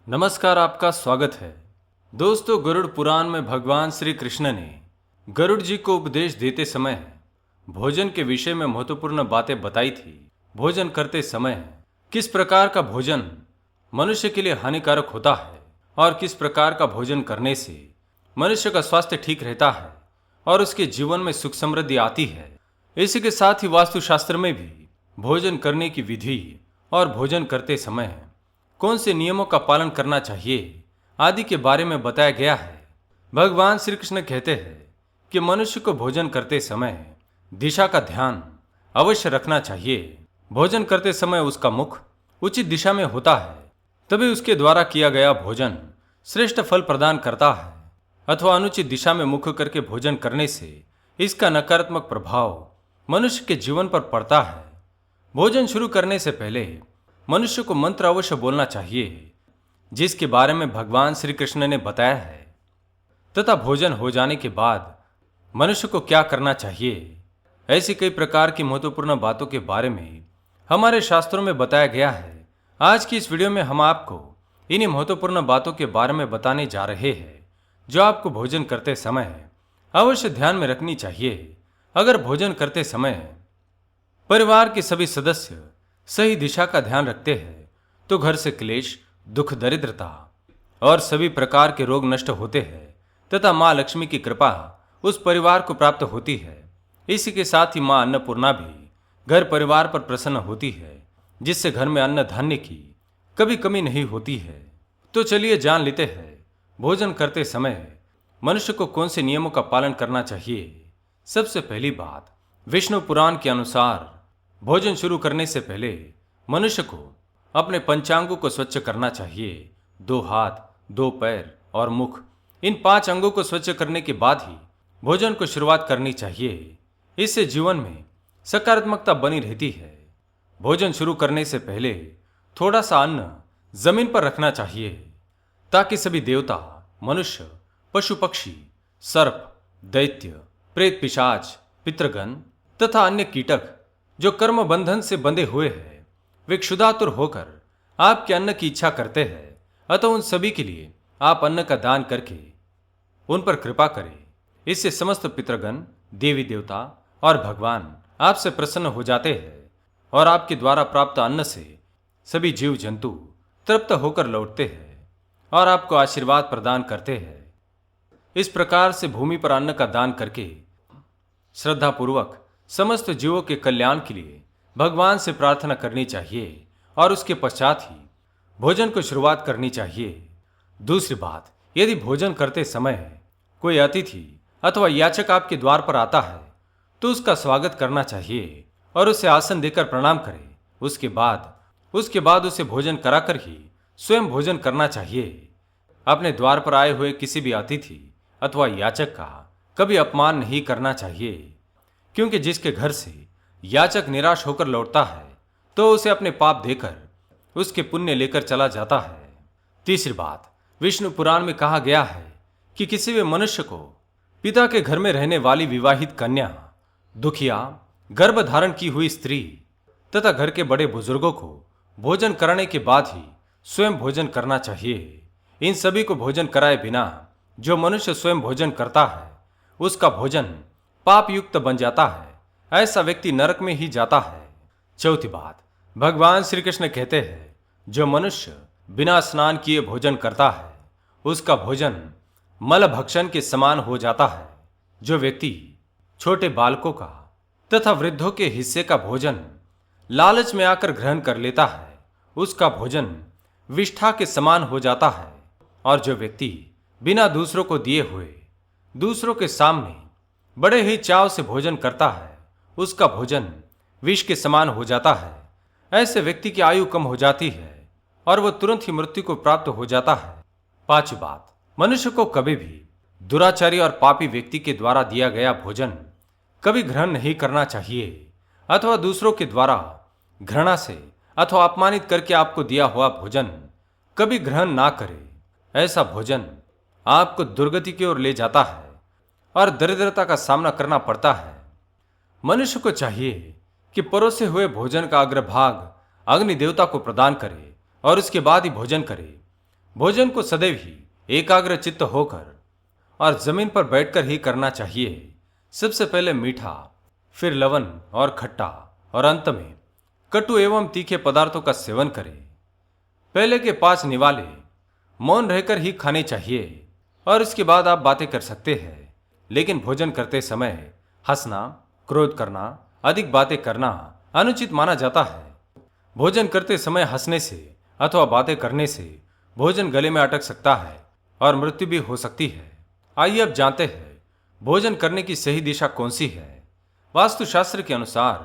नमस्कार, आपका स्वागत है। दोस्तों, गरुड़ पुराण में भगवान श्री कृष्ण ने गरुड़ जी को उपदेश देते समय भोजन के विषय में महत्वपूर्ण बातें बताई थी। भोजन करते समय किस प्रकार का भोजन मनुष्य के लिए हानिकारक होता है और किस प्रकार का भोजन करने से मनुष्य का स्वास्थ्य ठीक रहता है और उसके जीवन में सुख समृद्धि आती है। इसी के साथ ही वास्तुशास्त्र में भी भोजन करने की विधि और भोजन करते समय कौन से नियमों का पालन करना चाहिए आदि के बारे में बताया गया है। भगवान श्री कृष्ण कहते हैं कि मनुष्य को भोजन करते समय दिशा का ध्यान अवश्य रखना चाहिए। भोजन करते समय उसका मुख उचित दिशा में होता है, तभी उसके द्वारा किया गया भोजन श्रेष्ठ फल प्रदान करता है। अथवा अनुचित दिशा में मुख करके भोजन करने से इसका नकारात्मक प्रभाव मनुष्य के जीवन पर पड़ता है। भोजन शुरू करने से पहले मनुष्य को मंत्र अवश्य बोलना चाहिए, जिसके बारे में भगवान श्री कृष्ण ने बताया है, तथा भोजन हो जाने के बाद मनुष्य को क्या करना चाहिए। ऐसी कई प्रकार की महत्वपूर्ण बातों के बारे में हमारे शास्त्रों में बताया गया है। आज की इस वीडियो में हम आपको इन्हीं महत्वपूर्ण बातों के बारे में बताने जा रहे हैं, जो आपको भोजन करते समय अवश्य ध्यान में रखनी चाहिए। अगर भोजन करते समय परिवार के सभी सदस्य सही दिशा का ध्यान रखते हैं तो घर से क्लेश, दुख, दरिद्रता और सभी प्रकार के रोग नष्ट होते हैं तथा मां लक्ष्मी की कृपा उस परिवार को प्राप्त होती है। इसी के साथ ही मां अन्नपूर्णा भी घर परिवार पर प्रसन्न होती है, जिससे घर में अन्न धान्य की कभी कमी नहीं होती है। तो चलिए जान लेते हैं भोजन करते समय मनुष्य को कौन से नियमों का पालन करना चाहिए। सबसे पहली बात, विष्णु पुराण के अनुसार भोजन शुरू करने से पहले मनुष्य को अपने पंचांगों को स्वच्छ करना चाहिए। 2 हाथ, 2 पैर और मुख, इन 5 अंगों को स्वच्छ करने के बाद ही भोजन को शुरुआत करनी चाहिए। इससे जीवन में सकारात्मकता बनी रहती है। भोजन शुरू करने से पहले थोड़ा सा अन्न जमीन पर रखना चाहिए, ताकि सभी देवता, मनुष्य, पशु पक्षी, सर्प, दैत्य, प्रेत, पिशाच, पितृगण तथा अन्य कीटक जो कर्म बंधन से बंधे हुए हैं, वे क्षुधातुर होकर आपके अन्न की इच्छा करते हैं। अतः उन सभी के लिए आप अन्न का दान करके उन पर कृपा करें। इससे समस्त पितृगण, देवी देवता और भगवान आपसे प्रसन्न हो जाते हैं और आपके द्वारा प्राप्त अन्न से सभी जीव जंतु तृप्त होकर लौटते हैं और आपको आशीर्वाद प्रदान करते हैं। इस प्रकार से भूमि पर अन्न का दान करके श्रद्धापूर्वक समस्त जीवों के कल्याण के लिए भगवान से प्रार्थना करनी चाहिए और उसके पश्चात ही भोजन को शुरुआत करनी चाहिए। दूसरी बात, यदि भोजन करते समय कोई अतिथि अथवा याचक आपके द्वार पर आता है तो उसका स्वागत करना चाहिए और उसे आसन देकर प्रणाम करें। उसके बाद उसे भोजन कराकर ही स्वयं भोजन करना चाहिए। अपने द्वार पर आए हुए किसी भी अतिथि अथवा याचक का कभी अपमान नहीं करना चाहिए, क्योंकि जिसके घर से याचक निराश होकर लौटता है तो उसे अपने पाप देकर उसके पुण्य लेकर चला जाता है। तीसरी बात, विष्णु पुराण में कहा गया है कि किसी भी मनुष्य को पिता के घर में रहने वाली विवाहित कन्या, दुखिया, गर्भ धारण की हुई स्त्री तथा घर के बड़े बुजुर्गों को भोजन कराने के बाद ही स्वयं भोजन करना चाहिए। इन सभी को भोजन कराए बिना जो मनुष्य स्वयं भोजन करता है उसका भोजन पाप युक्त बन जाता है। ऐसा व्यक्ति नरक में ही जाता है। चौथी बात, भगवान श्री कृष्ण कहते हैं जो मनुष्य बिना स्नान किए भोजन करता है उसका भोजन मल भक्षण के समान हो जाता है। जो व्यक्ति छोटे बालकों का तथा वृद्धों के हिस्से का भोजन लालच में आकर ग्रहण कर लेता है उसका भोजन विष्ठा के समान हो जाता है। और जो व्यक्ति बिना दूसरों को दिए हुए दूसरों के सामने बड़े ही चाव से भोजन करता है उसका भोजन विष के समान हो जाता है। ऐसे व्यक्ति की आयु कम हो जाती है और वह तुरंत ही मृत्यु को प्राप्त हो जाता है। पांचवी बात, मनुष्य को कभी भी दुराचारी और पापी व्यक्ति के द्वारा दिया गया भोजन कभी ग्रहण नहीं करना चाहिए, अथवा दूसरों के द्वारा घृणा से अथवा अपमानित करके आपको दिया हुआ भोजन कभी ग्रहण ना करे। ऐसा भोजन आपको दुर्गति की ओर ले जाता है और दरिद्रता का सामना करना पड़ता है। मनुष्य को चाहिए कि परोसे हुए भोजन का अग्रभाग अग्नि देवता को प्रदान करे और उसके बाद ही भोजन करे। भोजन को सदैव ही एकाग्र चित्त होकर और जमीन पर बैठकर ही करना चाहिए। सबसे पहले मीठा, फिर लवण और खट्टा और अंत में कटु एवं तीखे पदार्थों का सेवन करें। पहले के 5 निवाले मौन रहकर ही खाने चाहिए और इसके बाद आप बातें कर सकते हैं। लेकिन भोजन करते समय हंसना, क्रोध करना, अधिक बातें करना अनुचित माना जाता है। भोजन करते समय हंसने से अथवा बातें करने से भोजन गले में अटक सकता है और मृत्यु भी हो सकती है। आइए अब जानते हैं भोजन करने की सही दिशा कौन सी है। वास्तुशास्त्र के अनुसार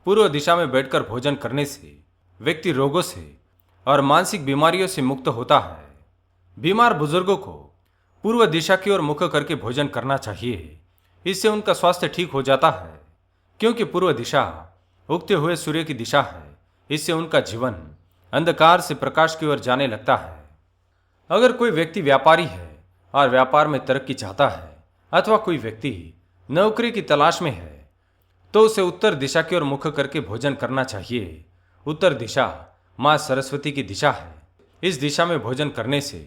पूर्व दिशा में बैठकर भोजन करने से व्यक्ति रोगों से और मानसिक बीमारियों से मुक्त होता है। बीमार बुजुर्गों को पूर्व दिशा की ओर मुख करके भोजन करना चाहिए। इससे उनका स्वास्थ्य ठीक हो जाता है, क्योंकि पूर्व दिशा उगते हुए सूर्य की दिशा है। इससे उनका जीवन अंधकार से प्रकाश की ओर जाने लगता है। अगर कोई व्यक्ति व्यापारी है और व्यापार में तरक्की चाहता है अथवा कोई व्यक्ति नौकरी की तलाश में है तो उसे उत्तर दिशा की ओर मुख करके भोजन करना चाहिए। उत्तर दिशा मां सरस्वती की दिशा है। इस दिशा में भोजन करने से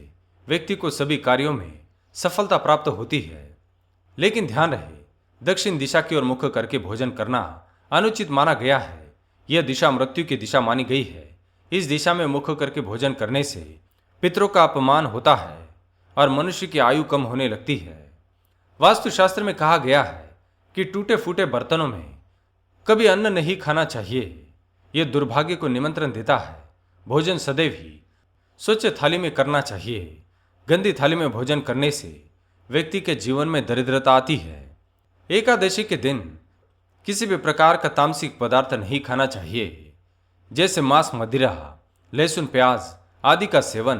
व्यक्ति को सभी कार्यों में सफलता प्राप्त होती है। लेकिन ध्यान रहे, दक्षिण दिशा की ओर मुख करके भोजन करना अनुचित माना गया है। यह दिशा मृत्यु की दिशा मानी गई है। इस दिशा में मुख करके भोजन करने से पितरों का अपमान होता है और मनुष्य की आयु कम होने लगती है। वास्तुशास्त्र में कहा गया है कि टूटे फूटे बर्तनों में कभी अन्न नहीं खाना चाहिए। यह दुर्भाग्य को निमंत्रण देता है। भोजन सदैव ही स्वच्छ थाली में करना चाहिए। गंदी थाली में भोजन करने से व्यक्ति के जीवन में दरिद्रता आती है। एकादशी के दिन किसी भी प्रकार का तामसिक पदार्थ नहीं खाना चाहिए, जैसे मांस, मदिरा, लहसुन, प्याज आदि का सेवन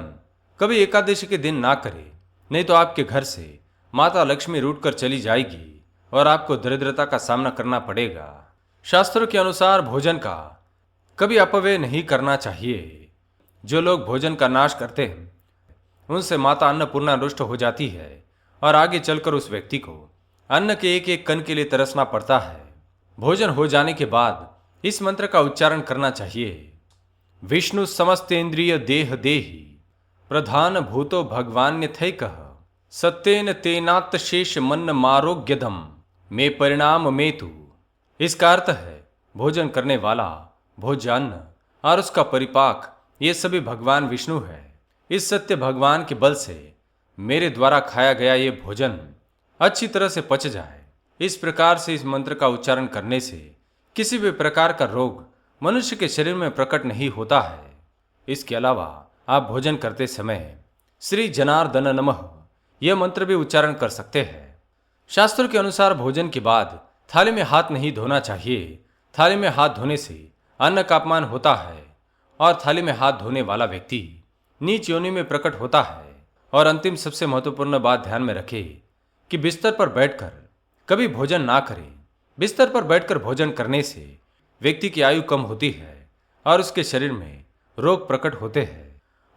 कभी एकादशी के दिन ना करें, नहीं तो आपके घर से माता लक्ष्मी रूठ कर चली जाएगी और आपको दरिद्रता का सामना करना पड़ेगा। शास्त्रों के अनुसार भोजन का कभी अपव्यय नहीं करना चाहिए। जो लोग भोजन का नाश करते हैं उनसे माता अन्नपूर्णा रुष्ट हो जाती है और आगे चलकर उस व्यक्ति को अन्न के एक एक कण के लिए तरसना पड़ता है। भोजन हो जाने के बाद इस मंत्र का उच्चारण करना चाहिए। विष्णु समस्तेन्द्रिय देह देहि प्रधान भूतो भगवान्यथैकः सत्येन तेनात् शेष मन्न मारोग्यदम में परिणाम मेतु। इसका अर्थ है भोजन करने वाला, भोज्यान्न और उसका परिपाक ये सभी भगवान विष्णु है। इस सत्य भगवान के बल से मेरे द्वारा खाया गया ये भोजन अच्छी तरह से पच जाए। इस प्रकार से इस मंत्र का उच्चारण करने से किसी भी प्रकार का रोग मनुष्य के शरीर में प्रकट नहीं होता है। इसके अलावा आप भोजन करते समय श्री जनार्दन नमः यह मंत्र भी उच्चारण कर सकते हैं। शास्त्रों के अनुसार भोजन के बाद थाली में हाथ नहीं धोना चाहिए। थाली में हाथ धोने से अन्न का अपमान होता है और थाली में हाथ धोने वाला व्यक्ति नीच योनि में प्रकट होता है। और अंतिम सबसे महत्वपूर्ण बात ध्यान में रखें कि बिस्तर पर बैठकर कभी भोजन ना करें। बिस्तर पर बैठकर भोजन करने से व्यक्ति की आयु कम होती है और उसके शरीर में रोग प्रकट होते हैं।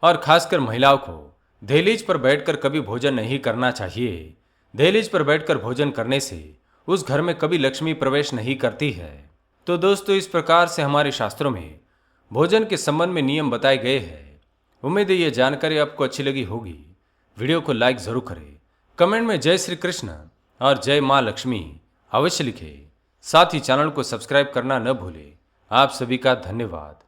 और खासकर महिलाओं को दहलीज पर बैठकर कभी भोजन नहीं करना चाहिए। दहलीज पर बैठकर भोजन करने से उस घर में कभी लक्ष्मी प्रवेश नहीं करती है। तो दोस्तों, इस प्रकार से हमारे शास्त्रों में भोजन के संबंध में नियम बताए गए हैं। उम्मीद है ये जानकारी आपको अच्छी लगी होगी। वीडियो को लाइक जरूर करें। कमेंट में जय श्री कृष्ण और जय मां लक्ष्मी अवश्य लिखें। साथ ही चैनल को सब्सक्राइब करना न भूलें। आप सभी का धन्यवाद।